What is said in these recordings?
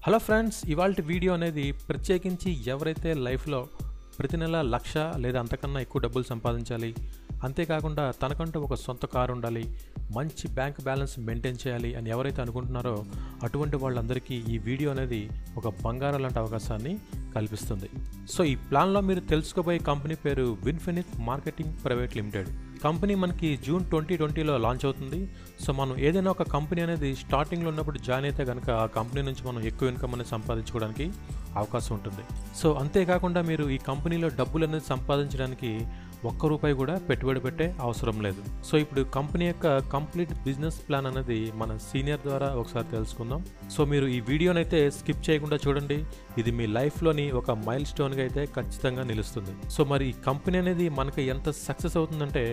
Hello friends, ఇవాల్టి video అనేది ప్రత్యేకించి ఎవరైతే లైఫ్లో ప్రతి నెల 1,00,000 లేదా అంతకన్నా ఎక్కువ డబ్బులు సంపాదించాలి, అంతేకాకుండా తనకంటూ ఒక సొంత కారు ఉండాలి, మంచి బ్యాంక్ బ్యాలెన్స్ మెయింటైన్ చేయాలి అని ఎవరైతే అనుకుంటున్నారో అటువంటి వాళ్ళందరికీ ఈ వీడియో అనేది ఒక బంగారం లాంటి అవకాశాన్ని కల్పిస్తుంది. సో ఈ ప్లాన్లో మీరు తెలుసుకోబోయే కంపెనీ పేరు విన్ఫినిత్ మార్కెటింగ్ ప్రైవేట్ లిమిటెడ్. కంపెనీ మనకి జూన్ 2020లో లాంచ్ అవుతుంది. సో మనం ఏదైనా ఒక కంపెనీ అనేది స్టార్టింగ్లో ఉన్నప్పుడు జాయిన్ అయితే కనుక ఆ కంపెనీ నుంచి మనం ఎక్కువ ఇన్కమ్ అనేది సంపాదించుకోవడానికి అవకాశం ఉంటుంది. సో అంతేకాకుండా మీరు ఈ కంపెనీలో డబ్బులు అనేది సంపాదించడానికి ₹1 కూడా పెట్టుబడి పెట్టే అవసరం లేదు. సో ఇప్పుడు కంపెనీ యొక్క కంప్లీట్ బిజినెస్ ప్లాన్ అనేది మన సీనియర్ ద్వారా ఒకసారి తెలుసుకుందాం. సో మీరు ఈ వీడియోనైతే స్కిప్ చేయకుండా చూడండి. ఇది మీ లైఫ్లోని ఒక మైల్ స్టోన్గా అయితే ఖచ్చితంగా నిలుస్తుంది. సో మరి ఈ కంపెనీ అనేది మనకి ఎంత సక్సెస్ అవుతుందంటే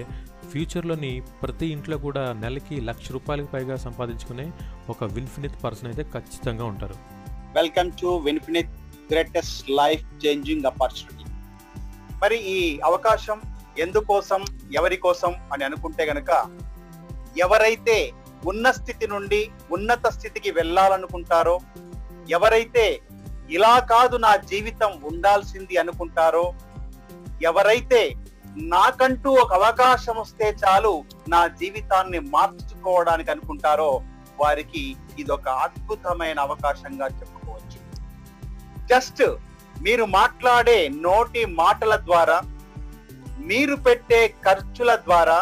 ఫ్యూచర్లోని ప్రతి ఇంట్లో కూడా నెలకి ₹1,00,000 పైగా సంపాదించుకునే ఒక విన్ఫినిత్ పర్సన్ అయితే ఖచ్చితంగా ఉంటారు. Welcome to Vinfinith greatest life changing opportunity. మరి ఈ అవకాశం ఎందుకోసం, ఎవరి కోసం అని అనుకుంటే గనక, ఎవరైతే ఉన్న స్థితి నుండి ఉన్నత స్థితికి వెళ్ళాలనుకుంటారో, ఎవరైతే ఇలా కాదు నా జీవితం ఉండాల్సింది అనుకుంటారో, ఎవరైతే నాకంటూ ఒక అవకాశం వస్తే చాలు నా జీవితాన్ని మార్చుకోవడానికి అనుకుంటారో వారికి ఇదొక అద్భుతమైన అవకాశంగా చెప్పుకోవచ్చు. జస్ట్ మీరు మాట్లాడే నోటి మాటల ద్వారా, మీరు పెట్టే ఖర్చుల ద్వారా,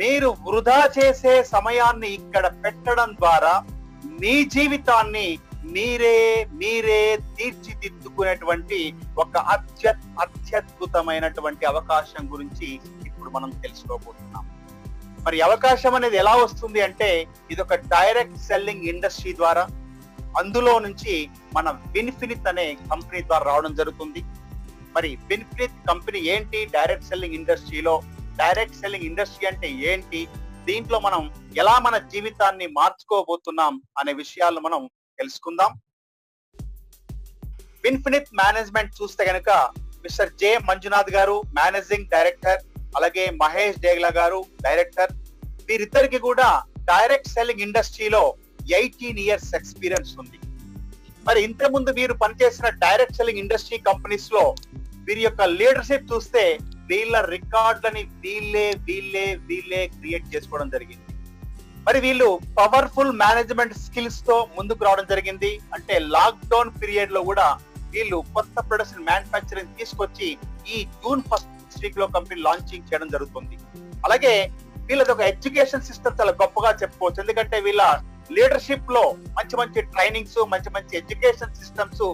మీరు వృధా చేసే సమయాన్ని ఇక్కడ పెట్టడం ద్వారా మీ జీవితాన్ని మీరే తీర్చిదిద్దుకునేటువంటి ఒక అత్యద్భుతమైనటువంటి అవకాశం గురించి ఇప్పుడు మనం తెలుసుకోబోతున్నాం. మరి అవకాశం అనేది ఎలా వస్తుంది అంటే, ఇది ఒక డైరెక్ట్ సెల్లింగ్ ఇండస్ట్రీ ద్వారా, అందులో నుంచి మన విన్ఫినిత్ అనే కంపెనీ ద్వారా రావడం జరుగుతుంది. మరి విన్ఫినిత్ కంపెనీ ఏంటి? డైరెక్ట్ సెల్లింగ్ ఇండస్ట్రీలో డైరెక్ట్ సెల్లింగ్ ఇండస్ట్రీ అంటే ఏంటి, దీంట్లో మనం ఎలా మన జీవితాన్ని మార్చుకోబోతున్నాం అనే విషయాలు మనం తెలుసుకుందాం. విన్ఫినిత్ మేనేజ్మెంట్ చూస్తే గనక మిస్టర్ జె మంజునాథ్ గారు మేనేజింగ్ డైరెక్టర్, అలాగే మహేష్ డేగ్లా గారు డైరెక్టర్. వీరిద్దరికి కూడా డైరెక్ట్ సెల్లింగ్ ఇండస్ట్రీలో 18 years ఎక్స్పీరియన్స్ ఉంది. మరి ఇంతకుముందు వీరు పనిచేసిన డైరెక్ట్ సెల్లింగ్ ఇండస్ట్రీ కంపెనీస్ లో వీరి యొక్క లీడర్షిప్ చూస్తే వీళ్ళ రికార్డులని వీళ్ళే క్రియేట్ చేసుకోవడం జరిగింది. మరి వీళ్ళు పవర్ఫుల్ మేనేజ్మెంట్ స్కిల్స్ తో ముందుకు రావడం జరిగింది. అంటే లాక్డౌన్ పీరియడ్ లో కూడా వీళ్ళు కొత్త ప్రొడక్షన్ మ్యానుఫ్యాక్చరింగ్ తీసుకొచ్చి ఈ జూన్ 1st లో కంపెనీ లాంచింగ్ చేయడం జరుగుతుంది. అలాగే వీళ్ళది ఒక ఎడ్యుకేషన్ సిస్టమ్ చాలా గొప్పగా చెప్పుకోవచ్చు. ఎందుకంటే వీళ్ళ లీడర్షిప్ లో మంచి ట్రైనింగ్స్, మంచి ఎడ్యుకేషన్ సిస్టమ్స్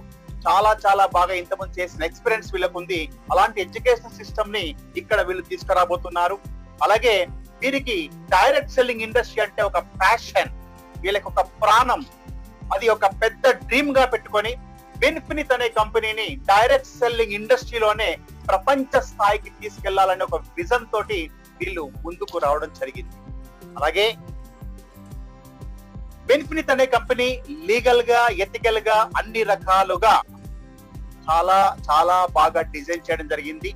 చాలా బాగా ఇంతకుముందు చేసిన ఎక్స్పీరియన్స్ వీళ్ళకు ఉంది. అలాంటి ఎడ్యుకేషన్ సిస్టమ్ ని ఇక్కడ వీళ్ళు తీసుకురాబోతున్నారు. అలాగే వీరికి డైరెక్ట్ సెల్లింగ్ ఇండస్ట్రీ అంటే ఒక ప్యాషన్, వీళ్ళకి ఒక ప్రాణం, అది ఒక పెద్ద డ్రీమ్ గా పెట్టుకొని విన్ఫినిత్ అనే కంపెనీని డైరెక్ట్ సెల్లింగ్ ఇండస్ట్రీలోనే ప్రపంచ స్థాయికి తీసుకెళ్లాలనే ఒక విజన్ తోటి వీళ్ళు ముందుకు రావడం జరిగింది. అలాగే విన్ఫినిత్ అనే కంపెనీ లీగల్ గా, ఎథికల్ గా అన్ని రకాలుగా చాలా బాగా డిజైన్ చేయడం జరిగింది.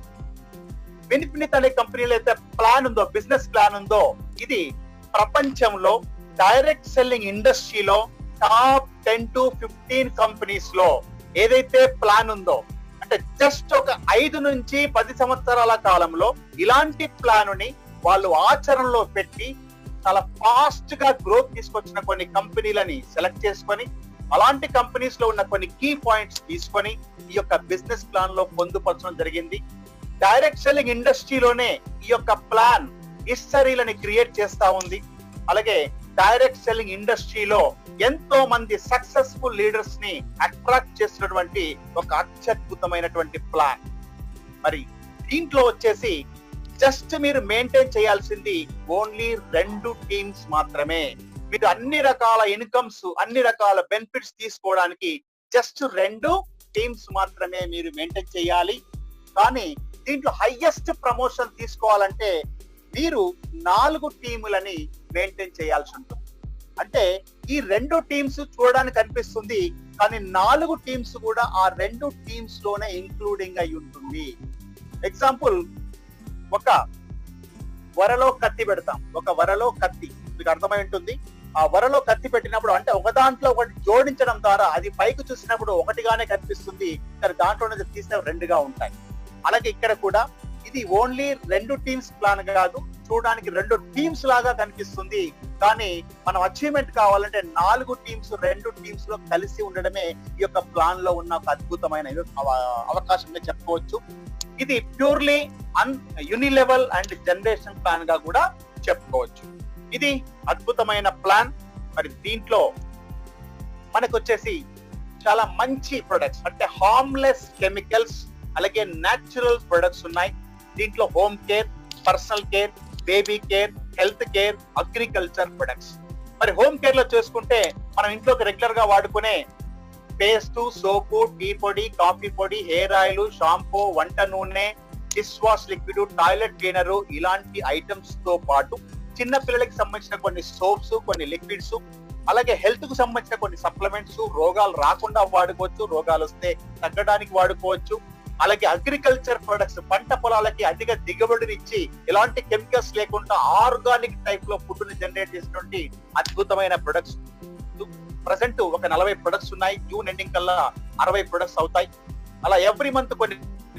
విన్ఫినిత్ అనే కంపెనీలో అయితే ప్లాన్ ఉందో, బిజినెస్ ప్లాన్ ఉందో, ఇది ప్రపంచంలో డైరెక్ట్ సెల్లింగ్ ఇండస్ట్రీలో టాప్ 10 to 15 కంపెనీస్ లో ఏదైతే ప్లాన్ ఉందో, అంటే జస్ట్ ఒక 5 నుంచి 10 సంవత్సరాల కాలంలో ఇలాంటి ప్లాన్ ని వాళ్ళు ఆచరణలో పెట్టి చాలా ఫాస్ట్ గా గ్రోత్ తీసుకొచ్చిన కొన్ని కంపెనీలని సెలెక్ట్ చేసుకొని, అలాంటి కంపెనీస్ లో ఉన్న కొన్ని కీ పాయింట్స్ తీసుకొని ఈ యొక్క బిజినెస్ ప్లాన్ లో పొందుపరచడం జరిగింది. డైరెక్ట్ సెల్లింగ్ ఇండస్ట్రీలోనే ఈ యొక్క ప్లాన్ హిస్టరీలని క్రియేట్ చేస్తా ఉంది. అలాగే డైరెక్ట్ సెల్లింగ్ ఇండస్ట్రీలో ఎంతో మంది సక్సెస్ఫుల్ లీడర్స్ ని అట్రాక్ట్ చేసినటువంటి ఒక అత్యద్భుతమైనటువంటి ప్లాన్. మరి దీంట్లో వచ్చేసి జస్ట్ మీరు మెయింటైన్ చేయాల్సింది ఓన్లీ 2 టీమ్స్ మాత్రమే. మీరు అన్ని రకాల ఇన్కమ్స్, అన్ని రకాల బెనిఫిట్స్ తీసుకోవడానికి జస్ట్ 2 టీమ్స్ మాత్రమే మీరు మెయింటైన్ చేయాలి. కానీ దీంట్లో హైయెస్ట్ ప్రమోషన్ తీసుకోవాలంటే మీరు 4 టీములని మెయింటైన్ చేయాల్సి ఉంటుంది. అంటే ఈ 2 టీమ్స్ చూడడానికి కనిపిస్తుంది, కానీ 4 టీమ్స్ కూడా ఆ 2 టీమ్స్ లోనే ఇంక్లూడింగ్ అయి ఉంటుంది. ఎగ్జాంపుల్, ఒక వరలో కత్తి పెడతాం. ఒక వరలో కత్తి మీకు అర్థమై ఉంటుంది. ఆ వరలో కత్తి పెట్టినప్పుడు అంటే ఒక దాంట్లో ఒకటి జోడించడం ద్వారా అది పైకి చూసినప్పుడు ఒకటిగానే కనిపిస్తుంది, కానీ దాంట్లో నుంచి తీస్తే రెండుగా ఉంటాయి. అలాగే ఇక్కడ కూడా ఇది ఓన్లీ 2 టీమ్స్ ప్లాన్ కాదు, చూడడానికి 2 టీమ్స్ లాగా కనిపిస్తుంది. కానీ మనం అచీవ్మెంట్ కావాలంటే 4 టీమ్స్ 2 టీమ్స్ లో కలిసి ఉండడమే ఈ యొక్క ప్లాన్ లో ఉన్న ఒక అద్భుతమైన అవకాశంగా చెప్పుకోవచ్చు. ఇది ప్యూర్లీ యూనిలెవెల్ అండ్ జనరేషన్ ప్లాన్ గా కూడా చెప్పుకోవచ్చు. ఇది అద్భుతమైన ప్లాన్. మరి దీంట్లో మనకు వచ్చేసి చాలా మంచి ప్రొడక్ట్స్ అంటే హార్మ్లెస్ కెమికల్స్ అలాగే న్యాచురల్ ప్రొడక్ట్స్ ఉన్నాయి. దీంట్లో home care, personal care, baby care, health care, agriculture products. మరి హోమ్ కేర్ లో చూసుకుంటే మనం ఇంట్లోకి రెగ్యులర్ గా వాడుకునే పేస్ట్, సోపు, టీ పొడి, కాఫీ పొడి, హెయిర్ ఆయిల్, షాంపూ, వంట నూనె, dish wash liquid, toilet cleaner ఇలాంటి ఐటమ్స్ తో పాటు చిన్న పిల్లలకి సంబంధించిన కొన్ని సోప్స్, కొన్ని లిక్విడ్స్, అలాగే హెల్త్ కు సంబంధించిన కొన్ని సప్లిమెంట్స్, రోగాలు రాకుండా వాడుకోవచ్చు, రోగాలు వస్తే తగ్గడానికి వాడుకోవచ్చు. అలాగే అగ్రికల్చర్ ప్రొడక్ట్స్, పంట పొలాలకి అధిక దిగుబడినిచ్చి ఎలాంటి కెమికల్స్ లేకుండా ఆర్గానిక్ టైప్ లో ఫుడ్ ని జనరేట్ చేసినటువంటి అద్భుతమైన ప్రొడక్ట్స్. ప్రజెంట్ ఒక 40 ప్రొడక్ట్స్ ఉన్నాయి. జూన్ ఎండింగ్ కల్లా 60 ప్రొడక్ట్స్ అవుతాయి. అలా ఎవ్రీ మంత్ కొన్ని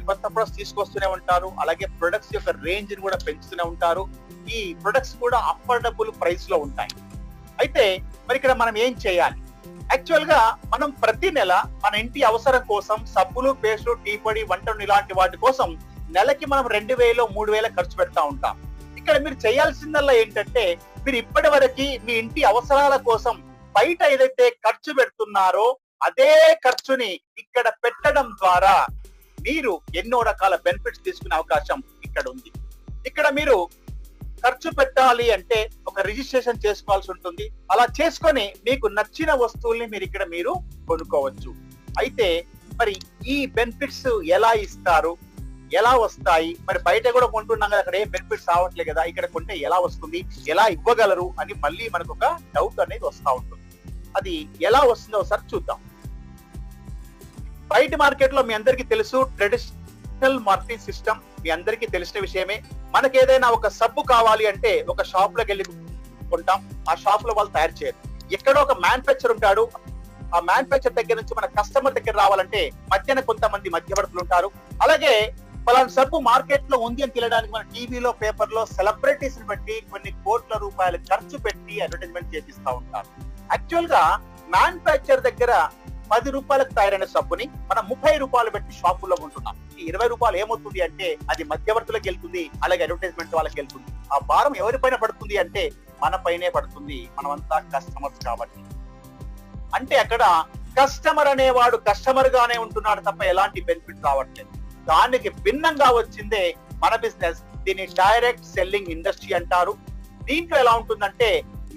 కొత్త ప్రొడక్ట్స్ తీసుకొస్తూనే ఉంటారు. అలాగే ప్రొడక్ట్స్ యొక్క రేంజ్ ని కూడా పెంచుతూనే ఉంటారు. ఈ ప్రొడక్ట్స్ కూడా అఫోర్డబుల్ ప్రైస్ లో ఉంటాయి. అయితే మరి ఇక్కడ మనం ఏం చేయాలి? యాక్చువల్ గా మనం ప్రతి నెల మన ఇంటి అవసరం కోసం సబ్బులు, పేస్టు, టీ పొడి, వంటలు ఇలాంటి వాటి కోసం నెలకి మనం 2000 3000 ఖర్చు పెడతా ఉంటాం. ఇక్కడ మీరు చేయాల్సిందల్లా ఏంటంటే మీరు ఇప్పటి వరకు మీ ఇంటి అవసరాల కోసం బయట ఏదైతే ఖర్చు పెడుతున్నారో అదే ఖర్చుని ఇక్కడ పెట్టడం ద్వారా మీరు ఎన్నో రకాల బెనిఫిట్స్ తీసుకునే అవకాశం ఇక్కడ ఉంది. ఇక్కడ మీరు ఖర్చు పెట్టాలి అంటే ఒక రిజిస్ట్రేషన్ చేసుకోవాల్సి ఉంటుంది. అలా చేసుకొని మీకు నచ్చిన వస్తువుల్ని మీరు కొనుక్కోవచ్చు. అయితే మరి ఈ బెనిఫిట్స్ ఎలా ఇస్తారు, ఎలా వస్తాయి? మరి బయట కూడా కొంటున్నాం కదా, అక్కడ ఏ బెనిఫిట్స్ రావట్లేదు కదా, ఇక్కడ కొంటే ఎలా వస్తుంది, ఎలా ఇవ్వగలరు అని మళ్ళీ మనకు ఒక డౌట్ అనేది వస్తూ ఉంటుంది. అది ఎలా వస్తుందో ఒకసారి చూద్దాం. బయట మార్కెట్ లో మీ అందరికీ తెలుసు, ట్రెడిషనల్ మార్కెటింగ్ సిస్టమ్ మీ అందరికీ తెలిసిన విషయమే. మనకి ఏదైనా ఒక సబ్బు కావాలి అంటే ఒక షాప్ లోకి వెళ్ళి కొంటాం. ఆ షాప్ లో వాళ్ళు తయారు చేయరు. ఎక్కడో ఒక మ్యానుఫ్యాక్చర్ ఉంటాడు. ఆ మ్యానుఫ్యాక్చర్ దగ్గర నుంచి మన కస్టమర్ దగ్గర రావాలంటే మధ్యన కొంతమంది మధ్యవర్తులు ఉంటారు. అలాగే పలానా సబ్బు మార్కెట్ లో ఉంది అని తెలియడానికి మన టీవీలో, పేపర్ లో సెలబ్రిటీస్ ని బట్టి కొన్ని కోట్ల రూపాయలు ఖర్చు పెట్టి అడ్వర్టైజ్మెంట్ చేపిస్తా ఉంటారు. యాక్చువల్ గా మ్యానుఫ్యాక్చర్ దగ్గర 10 రూపాయలకు తయారైన సబ్బుని మనం 30 రూపాయలు పెట్టి షాపుల్లో కొంటున్నాం. ఈ 20 రూపాయలు ఏమవుతుంది అంటే అది మధ్యవర్తులకు వెళ్తుంది, అలాగే అడ్వర్టైజ్మెంట్ వాళ్ళకి వెళ్తుంది. ఆ భారం ఎవరిపైన పడుతుంది అంటే మన పైనే పడుతుంది. మనమంతా కస్టమర్స్ కాబట్టి. అంటే అక్కడ కస్టమర్ అనేవాడు కస్టమర్ గానే ఉంటున్నాడు తప్ప ఎలాంటి బెనిఫిట్ రావట్లేదు. దానికి భిన్నంగా వచ్చిందే మన బిజినెస్. దీన్ని డైరెక్ట్ సెల్లింగ్ ఇండస్ట్రీ అంటారు. దీంట్లో ఎలా ఉంటుందంటే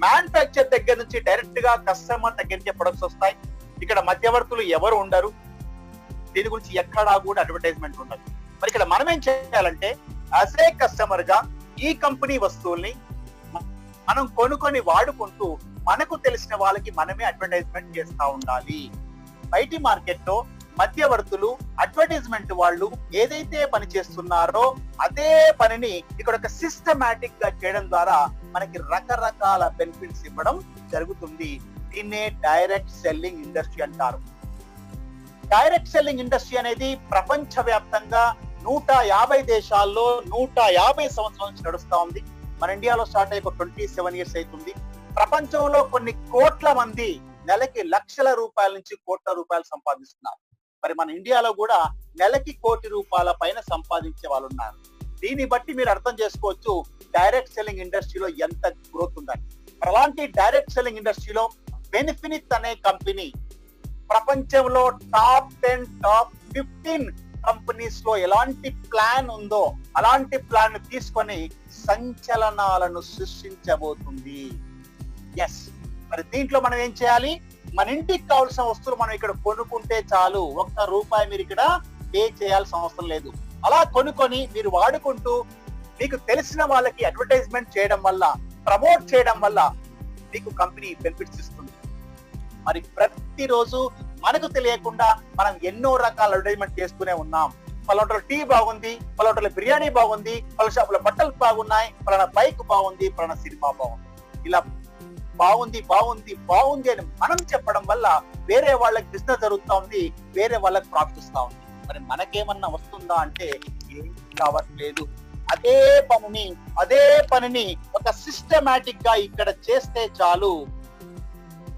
మ్యానుఫ్యాక్చర్ దగ్గర నుంచి డైరెక్ట్ గా కస్టమర్ దగ్గరికి ప్రొడక్ట్స్ వస్తాయి. ఇక్కడ మధ్యవర్తులు ఎవరు ఉండరు. దీని గురించి ఎక్కడా కూడా అడ్వర్టైజ్మెంట్ ఉండదు. మరి ఇక్కడ మనం ఏం చేయాలంటే యాజ్ ఏ కస్టమర్ గా ఈ కంపెనీ వస్తువుల్ని మనం కొనుక్కొని వాడుకుంటూ మనకు తెలిసిన వాళ్ళకి మనమే అడ్వర్టైజ్మెంట్ చేస్తా ఉండాలి. బయటి మార్కెట్ లో మధ్యవర్తులు, అడ్వర్టైజ్మెంట్ వాళ్ళు ఏదైతే పని చేస్తున్నారో అదే పనిని ఇక్కడ ఒక సిస్టమాటిక్ గా చేయడం ద్వారా మనకి రకరకాల బెనిఫిట్స్ ఇవ్వడం జరుగుతుంది. దీన్నే డైరెక్ట్ సెల్లింగ్ ఇండస్ట్రీ అంటారు. డైరెక్ట్ సెల్లింగ్ ఇండస్ట్రీ అనేది ప్రపంచ వ్యాప్తంగా 150 దేశాల్లో 150 సంవత్సరాల నుంచి నడుస్తా ఉంది. మన ఇండియాలో స్టార్ట్ అయ్యి 27 ఇయర్స్ అవుతుంది. ప్రపంచంలో కొన్ని కోట్ల మంది నెలకి లక్షల రూపాయల నుంచి కోట్ల రూపాయలు సంపాదిస్తున్నారు. మరి మన ఇండియాలో కూడా నెలకి 1 కోటి రూపాయల పైన సంపాదించే వాళ్ళు ఉన్నారు. దీన్ని బట్టి మీరు అర్థం చేసుకోవచ్చు డైరెక్ట్ సెల్లింగ్ ఇండస్ట్రీలో ఎంత గ్రోత్ ఉందని. అలాంటి డైరెక్ట్ సెల్లింగ్ ఇండస్ట్రీలో బెనిఫినిట్ అనే కంపెనీ ప్రపంచంలో టాప్ 10 టాప్ 15 కంపెనీస్ లో ఎలాంటి ప్లాన్ ఉందో అలాంటి ప్లాన్ తీసుకొని సంచలనాలను సృష్టించబోతుంది. ఎస్, మరి దీంట్లో మనం ఏం చేయాలి? మన ఇంటికి కావాల్సిన వస్తువులు మనం ఇక్కడ కొనుక్కుంటే చాలు. ₹1 మీరు ఇక్కడ పే చేయాల్సిన అవసరం లేదు. అలా కొనుక్కొని మీరు వాడుకుంటూ మీకు తెలిసిన వాళ్ళకి అడ్వర్టైజ్మెంట్ చేయడం వల్ల, ప్రమోట్ చేయడం వల్ల మీకు కంపెనీ బెనిఫిట్స్ ఇస్తుంది. మరి ప్రతిరోజు మనకు తెలియకుండా మనం ఎన్నో రకాల అడ్వర్టైజ్మెంట్ చేస్తూనే ఉన్నాం. పలానా టీ బాగుంది, పలానా బిర్యానీ బాగుంది, పలానా షాపులో బట్టలు బాగున్నాయి, పలానా బైక్ బాగుంది, పలానా సినిమా బాగుంది. ఇలా బాగుంది బాగుంది బాగుంది అని మనం చెప్పడం వల్ల వేరే వాళ్ళకి బిజినెస్ జరుగుతా ఉంది, వేరే వాళ్ళకి ప్రాఫిట్ వస్తా ఉంది. మరి మనకేమన్నా వస్తుందా అంటే ఏం కావట్లేదు. అదే పనిని ఒక సిస్టమాటిక్ గా ఇక్కడ చేస్తే చాలు,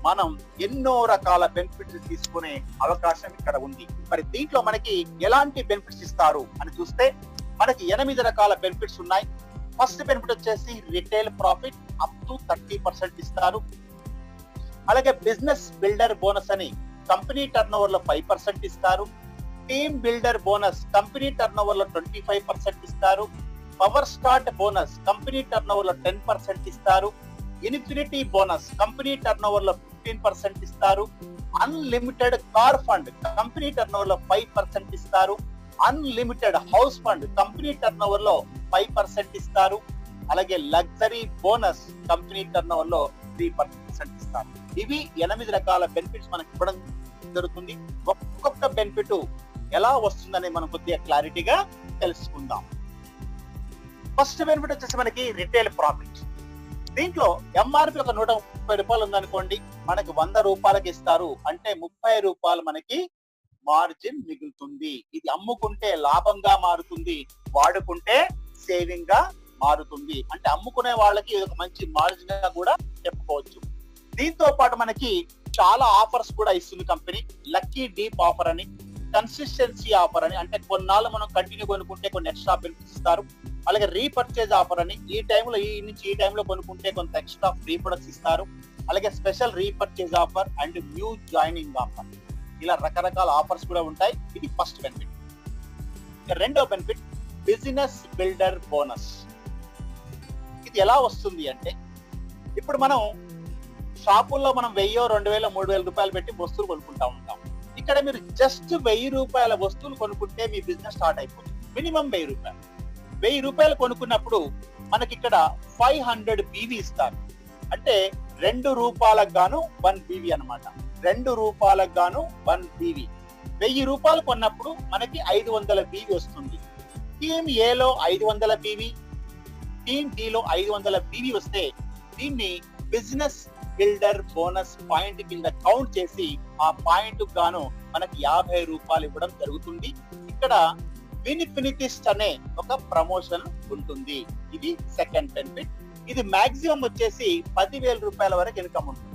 మనం ఎన్నో రకాల బెనిఫిట్స్ తీసుకునే అవకాశం ఇక్కడ ఉంది. మరి దీంట్లో మనకి ఎలాంటి బెనిఫిట్స్ ఇస్తారు అని చూస్తే మనకి 8 రకాల బెనిఫిట్స్ ఉన్నాయి. ఫస్ట్ బెనిఫిట్ వచ్చేసి రిటైల్ ప్రాఫిట్ అప్ టు 30% ఇస్తారు. అలాగే బిజినెస్ బిల్డర్ బోనస్ అని కంపెనీ టర్న్ ఓవర్ లో 5% ఇస్తారు. Team builder bonus company turn over లో 25% ఇస్తారు. Power start bonus company turn over లో 10% ఇస్తారు. Infinity bonus company turn over లో 15% ఇస్తారు. Unlimited car fund company turn over లో 5% ఇస్తారు. Unlimited house fund company turn over లో 5% ఇస్తారు. అలాగే luxury bonus company turn over లో 3% ఇస్తారు. ఇవి 8 రకాల బెనిఫిట్స్ మనకి ఇవ్వడం జరుగుతుంది. ఒక్కొక్క బెనిఫిట్ ఎలా వస్తుందని మనం కొద్దిగా క్లారిటీగా తెలుసుకుందాం. ఫస్ట్ బెనిఫిట్ వచ్చేసి మనకి రిటైల్ ప్రాఫిట్. దీంట్లో ఎంఆర్పి ఒక 130 రూపాయలు ఉందనుకోండి, మనకి 100 రూపాయలకి ఇస్తారు. అంటే 30 రూపాయలు మనకి మార్జిన్ మిగులుతుంది. ఇది అమ్ముకుంటే లాభంగా మారుతుంది, వాడుకుంటే సేవింగ్ గా మారుతుంది. అంటే అమ్ముకునే వాళ్ళకి ఇది ఒక మంచి మార్జిన్ గా కూడా చెప్పుకోవచ్చు. దీంతో పాటు మనకి చాలా ఆఫర్స్ కూడా ఇస్తుంది కంపెనీ. లక్కీ డీప్ ఆఫర్ అని, కన్సిస్టెన్సీ ఆఫర్ అని, అంటే కొన్నాళ్ళు మనం కంటిన్యూ కొనుక్కుంటే కొన్ని ఎక్స్ట్రా బెనిఫిట్స్ ఇస్తారు. అలాగే రీపర్చేజ్ ఆఫర్ అని, ఈ టైంలో ఈ నుంచి ఈ టైంలో కొనుక్కుంటే కొంత ఎక్స్ట్రా ఫ్రీ ప్రొడక్ట్స్ ఇస్తారు. అలాగే special repurchase offer and new joining offer, ఇలా రకరకాల ఆఫర్స్ కూడా ఉంటాయి. ఇది ఫస్ట్ బెనిఫిట్. రెండో బెనిఫిట్ బిజినెస్ బిల్డర్ బోనస్. ఇది ఎలా వస్తుంది అంటే, ఇప్పుడు మనం షాపుల్లో మనం 1000, 2000, 3000 రూపాయలు పెట్టి వస్తువులు కొనుక్కుంటా ఉంటాం. ఇక్కడ మీరు జస్ట్ 1000 రూపాయల వస్తువులు కొనుక్కుంటే మీ బిజినెస్ స్టార్ట్ అయిపోతుంది. మినిమం 1000 రూపాయలు. 1000 రూపాయలు కొనుక్కున్నప్పుడు మనకి ఇక్కడ 500 బీవీ ఇస్తారు. అంటే 2 రూపాయలకు గాను 1 బీవీ అనమాట. 2 రూపాయలకు గాను 1 బీవీ. 1000 రూపాయలు కొన్నప్పుడు మనకి 500 బీవీ వస్తుంది. టీమ్ ఏలో 500 బీవీ, టీమ్ బిలో 500 బీవీ వస్తే దీన్ని బిజినెస్ బిల్డర్ బోనస్ పాయింట్ కింద కౌంట్ చేసి ఆ పాయింట్ గాను మనకి 50 రూపాయలు ఇవ్వడం జరుగుతుంది. ఇక్కడ విన్ఫినిటిస్ట్ అనే ఒక ప్రమోషన్ ఉంటుంది. ఇది సెకండ్ బెనిఫిట్. ఇది మాక్సిమం వచ్చేసి 10,000 రూపాయల వరకు ఇన్కమ్ ఉంటుంది.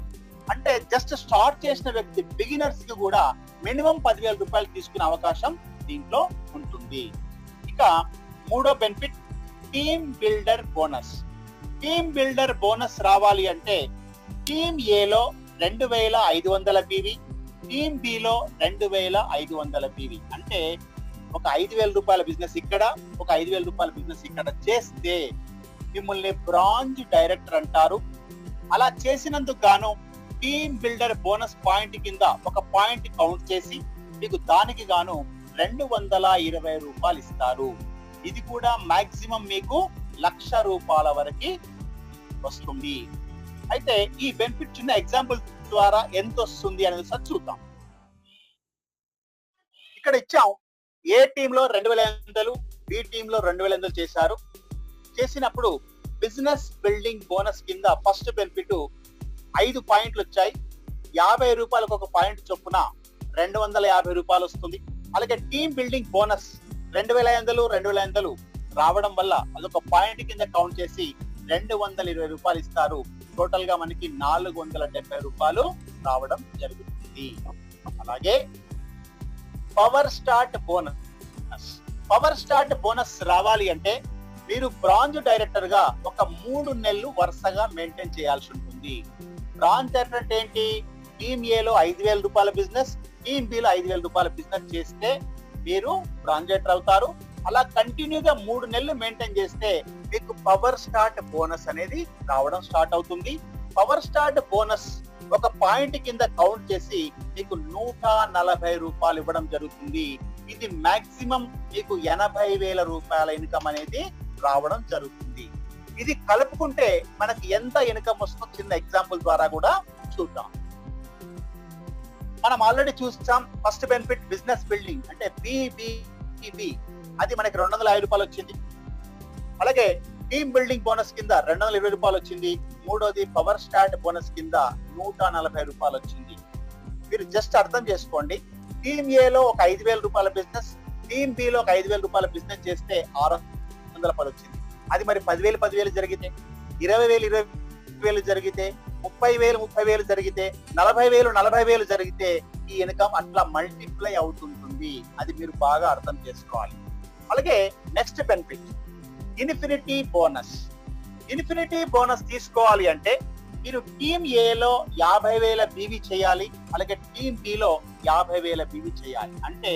అంటే జస్ట్ స్టార్ట్ చేసిన వ్యక్తి బిగినర్స్ కి కూడా మినిమం 10,000 రూపాయలు తీసుకునే అవకాశం దీంట్లో ఉంటుంది. ఇక మూడో benefit team builder bonus. Team builder bonus రావాలి అంటే టీమ్ ఏలో 2500 బీవీ, టీమ్ బిలో 2500 బీవీ. అంటే ఒక 5,000 రూపాయల బిజినెస్ ఇక్కడ, ఒక 5,000 రూపాయల బిజినెస్ ఇక్కడ చేస్తే మిమ్మల్ని బ్రాంచ్ డైరెక్టర్ అంటారు. అలా చేసినందుకు గాను టీమ్ బిల్డర్ బోనస్ పాయింట్ కింద ఒక పాయింట్ కౌంట్ చేసి మీకు దానికి గాను 220 రూపాయలు ఇస్తారు. ఇది కూడా మాక్సిమం మీకు 1,00,000 రూపాయల వరకు వస్తుంది. అయితే ఈ బెనిఫిట్ చిన్న ఎగ్జాంపుల్ ద్వారా ఎంత వస్తుంది అనేది సార్ చూద్దాం. ఇక్కడ ఇచ్చాం, ఏ టీమ్ లో 2,500, బి టీమ్ లో 2,500 చేశారు. చేసినప్పుడు బిజినెస్ బిల్డింగ్ బోనస్ కింద ఫస్ట్ బెనిఫిట్ 5 పాయింట్లు వచ్చాయి. 50 రూపాయలకు ఒక పాయింట్ చొప్పున 250 రూపాయలు వస్తుంది. అలాగే టీమ్ బిల్డింగ్ బోనస్ 2,500 రావడం వల్ల అదొక పాయింట్ కింద కౌంట్ చేసి 220 రూపాయలు ఇస్తారు. టోటల్ గా మనకి 470 రూపాయలు రావడం జరుగుతుంది. అలాగే power start bonus. Power start bonus రావాలి అంటే మీరు బ్రాంచ్ డైరెక్టర్ గా ఒక 3 నెలలు వరుసగా మెయింటైన్ చేయాల్సి ఉంటుంది. బ్రాంచ్ డైరెక్టర్ అంటే ఏంటి? టీమ్ ఏలో 5,000 రూపాయల బిజినెస్, టీమ్ బిలో 5,000 రూపాయల బిజినెస్ చేస్తే మీరు బ్రాంచ్ డైరెక్టర్ అవుతారు. అలా కంటిన్యూగా 3 నెలలు మెయింటైన్ చేస్తే మీకు పవర్ స్టార్ట్ బోనస్ అనేది రావడం స్టార్ట్ అవుతుంది. పవర్ స్టార్ట్ బోనస్ ఒక పాయింట్ కింద కౌంట్ చేసి మీకు 140 రూపాయలు ఇవ్వడం జరుగుతుంది. ఇది మాక్సిమం మీకు 80,000 రూపాయల ఇన్కమ్ అనేది రావడం జరుగుతుంది. ఇది కలుపుకుంటే మనకి ఎంత ఇన్కమ్ వస్తుందో చిన్న ఎగ్జాంపుల్ ద్వారా కూడా చూద్దాం. మనం ఆల్రెడీ చూస్తాం ఫస్ట్ బెనిఫిట్ బిజినెస్ బిల్డింగ్ అంటే BBB, అది మనకి 205 రూపాయలు వచ్చింది. అలాగే టీమ్ బిల్డింగ్ బోనస్ కింద 220 రూపాయలు వచ్చింది. మూడోది పవర్ స్టార్ట్ బోనస్ కింద 140 రూపాయలు వచ్చింది. మీరు జస్ట్ అర్థం చేసుకోండి, టీమ్ ఏలో ఒక 5,000 రూపాయల బిజినెస్, టీమ్ బిలో ఒక 5,000 రూపాయల బిజినెస్ చేస్తే 610 వచ్చింది. అది మరి 10,000 జరిగితే, 20,000 జరిగితే, 30,000 జరిగితే, 40,000 జరిగితే ఈ ఇన్కమ్ అట్లా మల్టిప్లై అవుతుంటుంది. అది మీరు బాగా అర్థం చేసుకోవాలి. అలాగే next benefit infinity bonus. Infinity bonus తీసుకోవాలి అంటే మీరు టీమ్ ఏలో 50,000 బీవీ చేయాలి, అలాగే టీమ్ బిలో 50,000 బీవీ చేయాలి. అంటే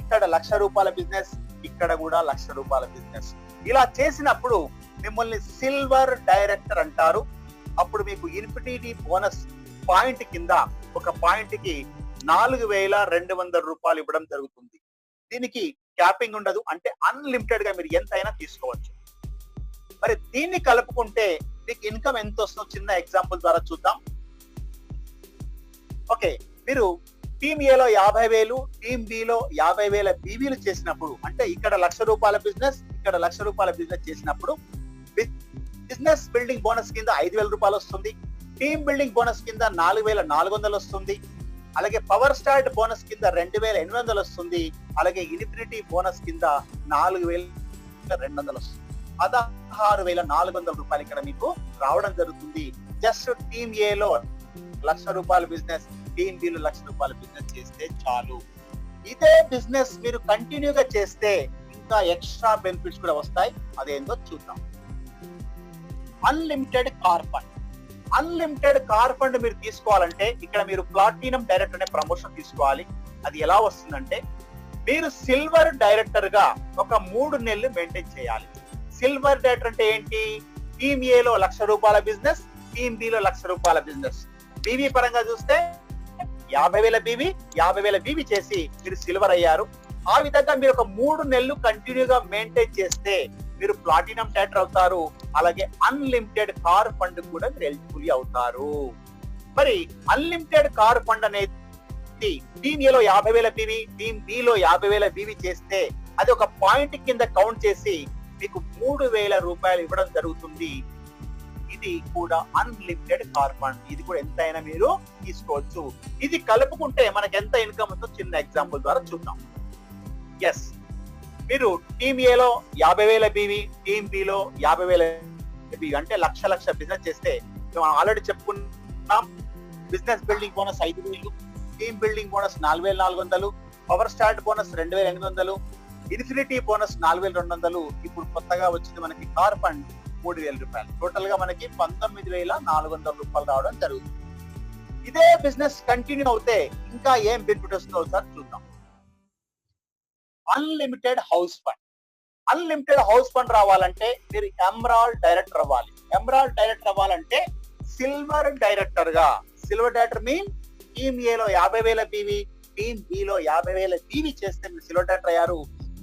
ఇక్కడ 1,00,000 రూపాయల బిజినెస్, ఇక్కడ కూడా 1,00,000 రూపాయల బిజినెస్. ఇలా చేసినప్పుడు మిమ్మల్ని సిల్వర్ డైరెక్టర్ అంటారు. అప్పుడు మీకు ఇన్ఫినిటీ బోనస్ పాయింట్ కింద ఒక పాయింట్ కి 4,200 రూపాయలు ఇవ్వడం జరుగుతుంది. దీనికి క్యాపింగ్ ఉండదు, అంటే అన్లిమిటెడ్ గా మీరు ఎంతైనా తీసుకోవచ్చు. మరి దీన్ని కలుపుకుంటే మీకు ఇన్కమ్ ఎంత వస్తుందో చిన్న ఎగ్జాంపుల్ ద్వారా చూద్దాం. ఓకే, మీరు టీమ్ ఏలో 50,000, టీమ్ బిలో 50,000 బీవీలు చేసినప్పుడు, అంటే ఇక్కడ 1,00,000 రూపాయల బిజినెస్, ఇక్కడ 1,00,000 రూపాయల బిజినెస్ చేసినప్పుడు బిజినెస్ బిల్డింగ్ బోనస్ కింద 5,000 రూపాయలు వస్తుంది, టీమ్ బిల్డింగ్ బోనస్ కింద 4,400 వస్తుంది, అలాగే పవర్ స్టార్ట్ బోనస్ కింద 2,800 వస్తుంది, అలాగే ఇన్ఫినిటీ బోనస్ కింద 4,200 వస్తుంది. 16,400 రూపాయలు ఇక్కడ మీకు రావడం జరుగుతుంది. జస్ట్ టీమ్ ఏలో 1,00,000 రూపాయల బిజినెస్, టీమ్ బిలో 1,00,000 రూపాయల బిజినెస్ చేస్తే చాలు. ఇదే బిజినెస్ మీరు కంటిన్యూగా చేస్తే ఇంకా ఎక్స్ట్రా బెనిఫిట్స్ కూడా వస్తాయి. అదేందో చూద్దాం. Unlimited car fund. Unlimited car fund మీరు తీసుకోవాలంటే ఇక్కడ మీరు ప్లాటినం డైరెక్టర్ అనే ప్రమోషన్ తీసుకోవాలి. అది ఎలా వస్తుందంటే మీరు సిల్వర్ డైరెక్టర్ గా ఒక 3 నెలలు మెయింటైన్ చేయాలి. సిల్వర్ డైరెక్టర్ అంటే ఏంటి? టీమ్ ఏలో 1,00,000 రూపాయల బిజినెస్, టీమ్ బిలో 1,00,000 రూపాయల బిజినెస్. బీవీ పరంగా చూస్తే 50,000 బీవీ చేసి మీరు సిల్వర్ అయ్యారు. ఆ విధంగా మీరు ఒక 3 నెలలు కంటిన్యూగా మెయింటైన్ చేస్తే మీరు ప్లాటినం డైరెక్టర్ అవుతారు. అలాగే అన్లిమిటెడ్ కార్ ఫండ్ కూడా మీరు ఎలిజిబుల్ అవుతారు. మరి అన్లిమిటెడ్ కార్ ఫండ్ అనేది టీమ్ ఏలో 50,000 బీవీ, టీమ్ బిలో 50,000 బీవీ చేస్తే అది ఒక పాయింట్ కింద కౌంట్ చేసి మీకు 3,000 రూపాయలు ఇవ్వడం జరుగుతుంది. ఇది కూడా అన్లిమిటెడ్ కార్ ఫండ్. ఇది కూడా ఎంతైనా మీరు తీసుకోవచ్చు. ఇది కలుపుకుంటే మనకి ఎంత ఇన్కమ్ ఉందో చిన్న ఎగ్జాంపుల్ ద్వారా చూద్దాం. ఎస్, మీరు టీమ్ ఏలో 50,000 బీవీ, టీమ్ బిలో 50,000 బీవీ అంటే లక్ష బిజినెస్ చేస్తే మనం ఆల్రెడీ చెప్పుకున్నాం. Business building bonus 5,000, team building bonus 4,400, power start bonus 2,800, infinity bonus 4,200. ఇప్పుడు కొత్తగా వచ్చింది మనకి కార్ ఫండ్ 3,000 రూపాయలు. టోటల్ గా మనకి 19,400 రూపాయలు రావడం జరుగుతుంది. ఇదే బిజినెస్ కంటిన్యూ అవుతే ఇంకా ఏం బెనిఫిట్ వస్తుందో ఒకసారి చూద్దాం. Unlimited house fund. Unlimited house fund రావాలంటే మీరు ఎమరాల్డ్ డైరెక్టర్ అవ్వాలి. ఎమరాల్డ్ డైరెక్టర్ అవ్వాలంటే సిల్వర్ డైరెక్టర్ గా, సిల్వర్ డైరెక్టర్ మీన్ టీమ్ ఏలో 50,000 బీవీ, టీమ్ బిలో 50,000 బీవీ చేస్తే మీరు సిల్వర్ డైరెక్టర్ అయ్యారు.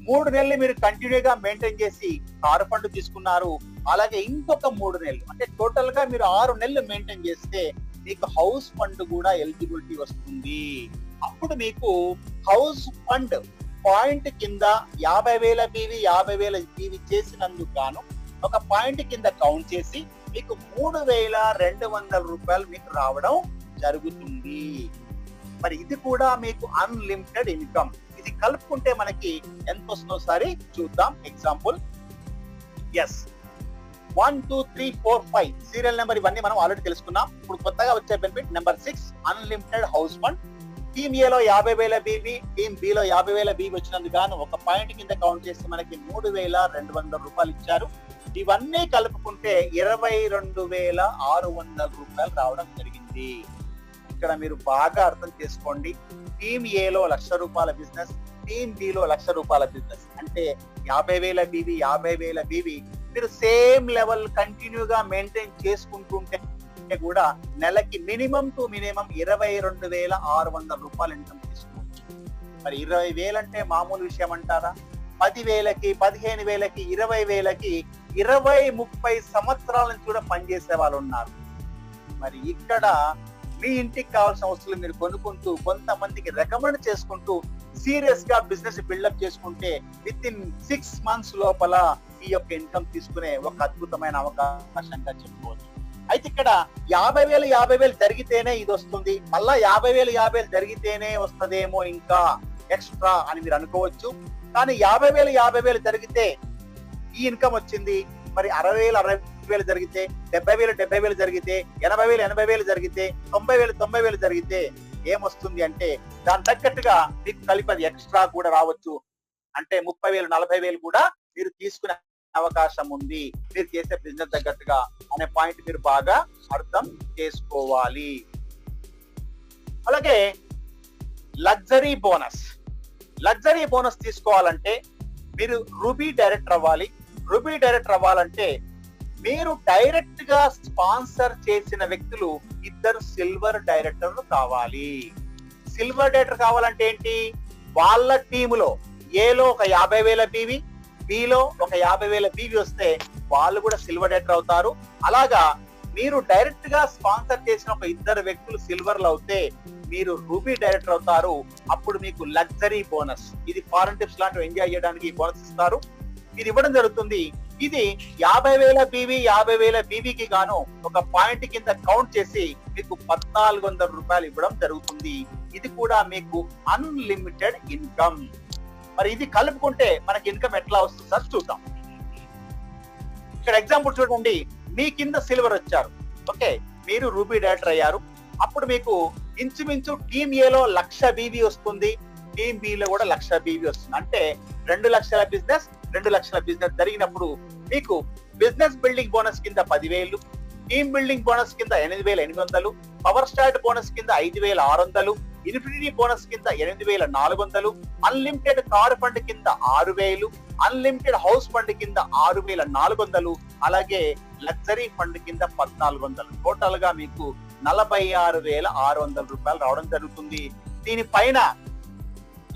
3 నెలలు మీరు కంటిన్యూగా మెయింటైన్ చేసి కార్ ఫండ్ తీసుకున్నారు. అలాగే ఇంకొక 3 నెలలు అంటే టోటల్ గా మీరు 6 నెలలు మెయింటైన్ చేస్తే మీకు హౌస్ ఫండ్ కూడా ఎలిజిబిలిటీ వస్తుంది. అప్పుడు మీకు హౌస్ ఫండ్ పాయింట్ కింద 50,000 బీవీ, 50,000 బీవీ చేసినందుకు గాను ఒక పాయింట్ కింద కౌంట్ చేసి మీకు 3,200 రూపాయలు మీకు రావడం జరుగుతుంది. మరి ఇది కూడా మీకు అన్లిమిటెడ్ ఇన్కమ్. ఇది కలుపుకుంటే మనకి ఎంత వస్తుందో ఒకసారి చూద్దాం. ఎగ్జాంపుల్. ఎస్, 1 2 3 4 5 సీరియల్ నెంబర్ ఇవన్నీ మనం ఆల్రెడీ తెలుసుకున్నాం. ఇప్పుడు కొత్తగా వచ్చే benefit number 6 unlimited house fund. Team ఏలో 50,000 బీవీ, టీమ్ బిలో 50,000 బీవీ వచ్చినందుకు గాను ఒక పాయింట్ కింద కౌంట్ చేసి మనకి 3,200 రూపాయలు ఇచ్చారు. ఇవన్నీ కలుపుకుంటే 22,600 రూపాయలు రావడం జరిగింది. ఇక్కడ మీరు బాగా అర్థం చేసుకోండి. టీమ్ ఏలో 1,00,000 రూపాయల బిజినెస్, టీమ్ బిలో 1,00,000 రూపాయల బిజినెస్ అంటే 50,000 బీవీ, 50,000 బీవీ మీరు సేమ్ లెవెల్ కంటిన్యూగా మెయింటైన్ చేసుకుంటుంటే కూడా నెలకి మినిమం టు మినిమం 22,600 రూపాయలు ఇన్కమ్ తీసుకోవచ్చు. మరి 20,000 అంటే మామూలు విషయం అంటారా? 10,000కి, 15,000కి, 20,000కి 20-30 సంవత్సరాల నుంచి కూడా పనిచేసే వాళ్ళు ఉన్నారు. మరి ఇక్కడ మీ ఇంటికి కావాల్సిన వస్తువులు మీరు కొనుక్కుంటూ కొంతమందికి రికమెండ్ చేసుకుంటూ సీరియస్ గా బిజినెస్ బిల్డప్ చేసుకుంటే విత్ ఇన్ 6 months లోపల ఈ యొక్క ఇన్కమ్ తీసుకునే ఒక అద్భుతమైన అవకాశంగా చెప్పుకోవచ్చు. అయితే ఇక్కడ 50,000 జరిగితేనే ఇది వస్తుంది, మళ్ళా 50,000 జరిగితేనే వస్తుందేమో ఇంకా ఎక్స్ట్రా అని మీరు అనుకోవచ్చు. కానీ 50,000 జరిగితే ఈ ఇన్కమ్ వచ్చింది. మరి 60,000 జరిగితే, 70,000 జరిగితే, 80,000 జరిగితే, 90,000 జరిగితే ఏమొస్తుంది అంటే దాని తగ్గట్టుగా మీకు కలిపి ఎక్స్ట్రా కూడా రావచ్చు. అంటే 30,000 40,000 కూడా మీరు తీసుకునే అవకాశం ఉంది మీరు చేసే బిజినెస్ తగ్గట్టుగా అనే పాయింట్ మీరు బాగా అర్థం చేసుకోవాలి. అలాగే లగ్జరీ బోనస్ తీసుకోవాలంటే మీరు రూబీ డైరెక్టర్ అవ్వాలి. రూబీ డైరెక్టర్ అవ్వాలంటే మీరు డైరెక్ట్ గా స్పాన్సర్ చేసిన వ్యక్తులు ఇద్దరు సిల్వర్ డైరెక్టర్లు కావాలి. సిల్వర్ డైరెక్టర్ కావాలంటే ఏంటి, వాళ్ళ టీములో ఏలో ఒక 50,000 బీవీ, బిలో ఒక 50,000 బీవీ వస్తే వాళ్ళు కూడా సిల్వర్ డైరెక్టర్ అవుతారు. అలాగా మీరు డైరెక్ట్ గా స్పాన్సర్ చేసిన ఒక ఇద్దరు వ్యక్తులు సిల్వర్లు అవుతే మీరు రూబీ డైరెక్టర్ అవుతారు. అప్పుడు మీకు లగ్జరీ బోనస్, ఇది ఫారెన్ ట్రిప్స్ లాంటివి ఎంజాయ్ చేయడానికి బోనస్ ఇస్తారు. ఇది ఇవ్వడం జరుగుతుంది. ఇది 50,000 బీవీ 50,000 బీవీకి గాను ఒక పాయింట్ కింద కౌంట్ చేసి మీకు 1,400 రూపాయలు ఇవ్వడం జరుగుతుంది. ఇది కూడా మీకు అన్లిమిటెడ్ ఇన్కమ్. మరి ఇది కలుపుకుంటే మనకి ఇన్కమ్ ఎట్లా వస్తుంది సార్ చూద్దాం. ఇక్కడ ఎగ్జాంపుల్ చూడండి, మీ కింద సిల్వర్ వచ్చారు, ఓకే, మీరు రూబీ డైరెక్టర్ అయ్యారు. అప్పుడు మీకు ఇంచుమించు టీమ్ ఏలో 1,00,000 బీవీ వస్తుంది, టీమ్ బిలో కూడా 1,00,000 బీవీ వస్తుంది. అంటే 2 లక్షల బిజినెస్ 2 లక్షల బిజినెస్ జరిగినప్పుడు మీకు బిజినెస్ బిల్డింగ్ బోనస్ కింద 10,000, టీమ్ బిల్డింగ్ బోనస్ కింద 8,800, పవర్ స్టార్ట్ బోనస్ కింద 5,600, ఇన్ఫినిటీ బోనస్ కింద 8,400, అన్లిమిటెడ్ కార్ ఫండ్ కింద 6,000, అన్లిమిటెడ్ హౌస్ ఫండ్ కింద 6,400, అలాగే లగ్జరీ ఫండ్ కింద 1,400. టోటల్ గా మీకు 46,600 రూపాయలు రావడం జరుగుతుంది. దీనిపైన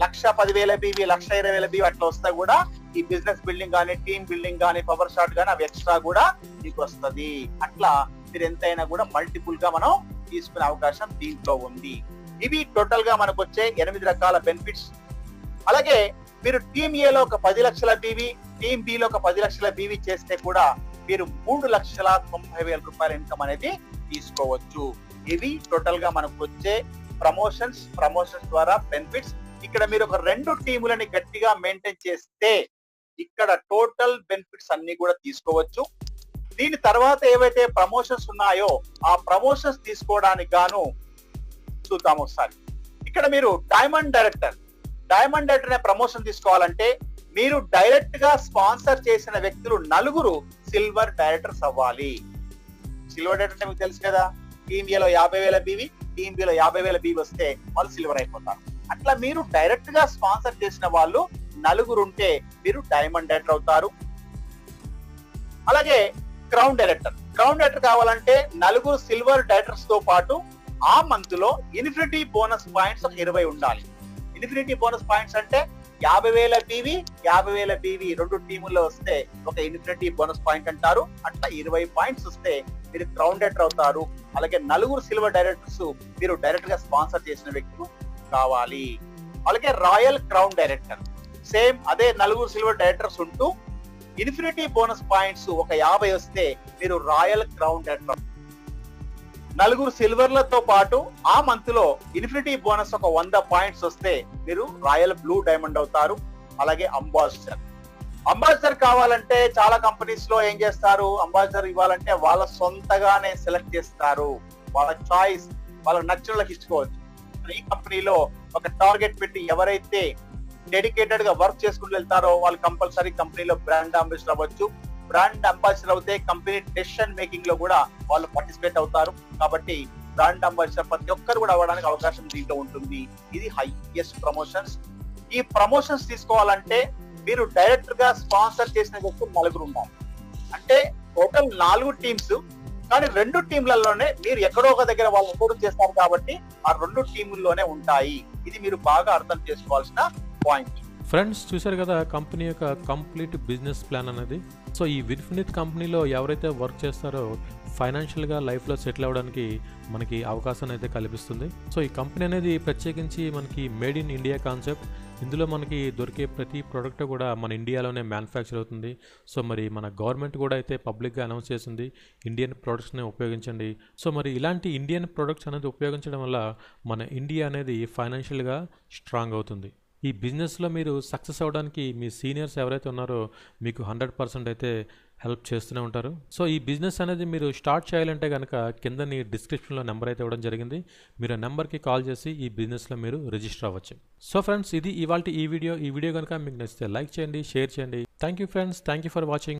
1,10,000 బీవీ 1,20,000 బీవీ అట్లా వస్తా కూడా ఈ బిజినెస్ బిల్డింగ్ కానీ, టీమ్ బిల్డింగ్ కానీ, పవర్ షాట్ కానీ అవి ఎక్స్ట్రా కూడా మీకు వస్తుంది. అట్లా మీరు ఎంతైనా కూడా మల్టిపుల్ గా మనం తీసుకునే అవకాశం దీంట్లో ఉంది. ఇవి టోటల్ గా మనకు వచ్చే 8 రకాల బెనిఫిట్స్. అలాగే మీరు టీమ్ ఏలో ఒక 10 లక్షల బీవీ, టీమ్ బిలో ఒక 10 లక్షల బీవీ చేస్తే కూడా మీరు 3,90,000 రూపాయల ఇన్కమ్ అనేది తీసుకోవచ్చు. ఇవి టోటల్ గా మనకు వచ్చే ప్రమోషన్స్ ద్వారా బెనిఫిట్స్. ఇక్కడ మీరు ఒక 2 టీములని గట్టిగా మెయింటైన్ చేస్తే ఇక్కడ టోటల్ బెనిఫిట్స్ అన్ని కూడా తీసుకోవచ్చు. దీని తర్వాత ఏవైతే ప్రమోషన్స్ ఉన్నాయో ఆ ప్రమోషన్స్ తీసుకోవడానికి గాను చూద్దాం ఒకసారి. ఇక్కడ మీరు డైమండ్ డైరెక్టర్ అనే ప్రమోషన్ తీసుకోవాలంటే మీరు డైరెక్ట్ గా స్పాన్సర్ చేసిన వ్యక్తులు 4 సిల్వర్ డైరెక్టర్స్ అవ్వాలి. సిల్వర్ డైరెక్టర్ అంటే మీకు తెలుసు కదా, టీమ్ ఏలో 50,000 బీవీ, టీమ్ బిలో 50,000 బీవీ వస్తే వాళ్ళు సిల్వర్ అయిపోతారు. అట్లా మీరు డైరెక్ట్ గా స్పాన్సర్ చేసిన వాళ్ళు 4 ఉంటే మీరు డైమండ్ డైరెక్టర్ అవుతారు. అలాగే క్రౌన్ డైరెక్టర్ కావాలంటే 4 సిల్వర్ డైరెక్టర్స్ తో పాటు ఆ మంత్ లో ఇన్ఫినిటీ బోనస్ పాయింట్స్ 20 ఉండాలి. ఇన్ఫినిటీ బోనస్ పాయింట్స్ అంటే 50,000 బీవీ 50,000 బీవీ 2 టీముల్లో వస్తే ఒక ఇన్ఫినిటీ బోనస్ పాయింట్ అంటారు. అట్లా 20 పాయింట్స్ వస్తే మీరు క్రౌన్ డైరెక్టర్ అవుతారు. అలాగే 4 సిల్వర్ డైరెక్టర్స్ మీరు డైరెక్ట్ గా స్పాన్సర్ చేసిన వ్యక్తులు కావాలి. అలాగే రాయల్ క్రౌన్ డైరెక్టర్ సేమ్ అదే 4 సిల్వర్ డైరెక్టర్స్ ఉంటూ ఇన్ఫినిటీ బోనస్ పాయింట్స్ ఒక 50 వస్తే మీరు రాయల్ క్రౌన్ డైరెక్టర్. 4 సిల్వర్లతో పాటు ఆ మంత్ లో ఇన్ఫినిటీ బోనస్ ఒక 100 పాయింట్స్ వస్తే మీరు రాయల్ బ్లూ డైమండ్ అవుతారు. అలాగే అంబాసిడర్ కావాలంటే చాలా కంపెనీస్ లో ఏం చేస్తారు, అంబాసిడర్ ఇవ్వాలంటే వాళ్ళ సొంతగానే సెలెక్ట్ చేస్తారు, వాళ్ళ చాయిస్ వాళ్ళకి నచ్చిన వాళ్ళకి ఇచ్చుకోవచ్చు. ఈ కంపెనీలో ఒక టార్గెట్ పెట్టి ఎవరైతే డెడికేటెడ్ గా వర్క్ చేసుకుంటూ వెళ్తారో వాళ్ళు కంపల్సరీ కంపెనీలో బ్రాండ్ అంబాసిడర్ అవ్వచ్చు. బ్రాండ్ అంబాసిడర్ అవుతే కంపెనీ డెసిషన్ మేకింగ్ లో కూడా వాళ్ళు పార్టిసిపేట్ అవుతారు. కాబట్టి బ్రాండ్ అంబాసిడర్ ప్రతి ఒక్కరు కూడా అవ్వడానికి అవకాశం దీంట్లో ఉంటుంది. ఇది హైయెస్ట్ ప్రమోషన్స్. ఈ ప్రమోషన్స్ తీసుకోవాలంటే మీరు డైరెక్ట్ గా స్పాన్సర్ చేసిన వ్యక్తులు 4 ఉండాలి. అంటే టోటల్ 4 టీమ్స్, కానీ 2 టీంలలోనే మీరు ఎక్కడో ఒక దగ్గర వాళ్ళు ఇంకోటి చేస్తారు కాబట్టి ఆ 2 టీముల్లోనే ఉంటాయి. ఇది మీరు బాగా అర్థం చేసుకోవాల్సిన పాయింట్. ఫ్రెండ్స్ చూశారు కదా కంపెనీ యొక్క కంప్లీట్ బిజినెస్ ప్లాన్ అనేది. సో ఈ విన్ఫినిట్ కంపెనీలో ఎవరైతే వర్క్ చేస్తారో ఫైనాన్షియల్గా లైఫ్లో సెటిల్ అవ్వడానికి మనకి అవకాశం అయితే కల్పిస్తుంది. సో ఈ కంపెనీ అనేది ప్రత్యేకించి మనకి మేడ్ ఇన్ ఇండియా కాన్సెప్ట్, ఇందులో మనకి దొరికే ప్రతి ప్రోడక్ట్ కూడా మన ఇండియాలోనే మ్యానుఫ్యాక్చర్ అవుతుంది. సో మరి మన గవర్నమెంట్ కూడా అయితే పబ్లిక్గా అనౌన్స్ చేసింది, ఇండియన్ ప్రోడక్ట్స్ని ఉపయోగించండి. సో మరి ఇలాంటి ఇండియన్ ప్రోడక్ట్స్ అనేది ఉపయోగించడం వల్ల మన ఇండియా అనేది ఫైనాన్షియల్గా స్ట్రాంగ్ అవుతుంది. ఈ బిజినెస్లో మీరు సక్సెస్ అవ్వడానికి మీ సీనియర్స్ ఎవరైతే ఉన్నారో మీకు 100% అయితే హెల్ప్ చేస్తూనే ఉంటారు. సో ఈ బిజినెస్ అనేది మీరు స్టార్ట్ చేయాలంటే కనుక కిందని డిస్క్రిప్షన్లో నెంబర్ అయితే ఇవ్వడం జరిగింది. మీరు ఆ నెంబర్కి కాల్ చేసి ఈ బిజినెస్లో మీరు రిజిస్టర్ అవ్వచ్చు. సో ఫ్రెండ్స్, ఇది ఇవాల్టి ఈ వీడియో కనుక మీకు నచ్చితే లైక్ చేయండి, షేర్ చేయండి. Thank you friends, thank you for watching.